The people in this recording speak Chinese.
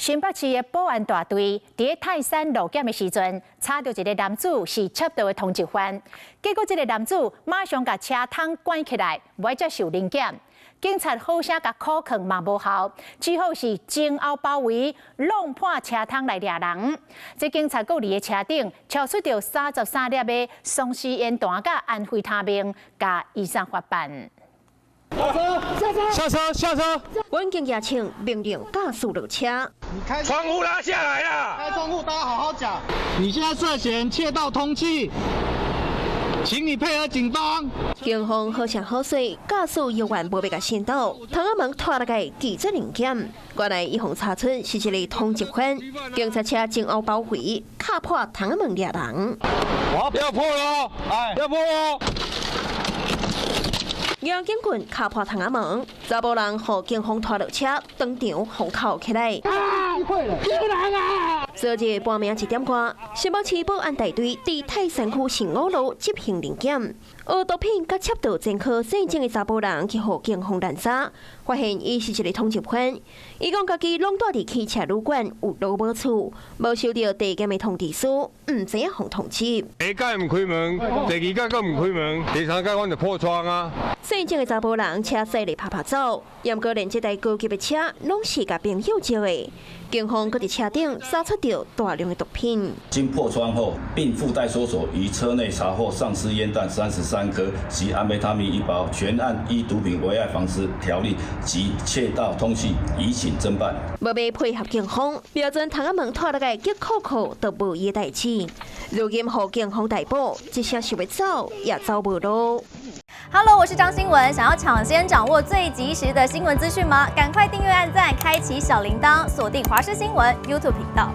新北市的保安大队伫泰山路检的时阵，查到一个男子是窃盗的通缉犯。结果，这个男子马上把车窗关起来，不爱接受临检。警察好声甲苦劝嘛无效，只好是前后包围，弄破车窗来抓人。这警察佫伫个车顶撬出着33粒的松丝烟弹甲安非他命，甲移送法办。 下车！民警也请命令驾驶落车。你开窗户拉下来啦！开窗户，大家好好讲。你现在涉嫌窃盗通缉，请你配合警方。警方好声好势，驾驶犹原无被甲先导，窗仔门拖落个记者临检。原来一红查出是一个通缉犯，警察车前后包围，卡破窗仔门抓人。要破了！哎，要破哦！ 杨警棍卡破窗仔门，查甫人互警方拖落车，当场封口起来。会了，有人啊！昨日半暝1点多，新北市保安大队伫泰山区信五路执行临检，学毒品甲窃盗前科姓郑的查甫人去互警方拦查，发现伊是一个通缉犯。伊讲家己拢住伫汽车旅馆，有老母厝，无收到地检的通知书，唔知影互通知。第一届唔开门，第二届阁唔开门，第三届阮就破窗啊！ 姓郑的查甫人车驶里拍走，也毋过连这台高级的车拢是甲朋友借的。警方搁伫车顶查出着大量的毒品。经破窗后，并附带搜索于车内查获丧尸烟弹33颗及安非他命1包，全案依毒品危害防治条例及窃盗通缉移请侦办。要配合警方，标准窗仔门拖落个吉扣扣都无伊代志。如今互警方逮捕，一声想要走也走无路。 Hello， 我是张新文。想要抢先掌握最及时的新闻资讯吗？赶快订阅、按赞、开启小铃铛，锁定华视新闻 YouTube 频道。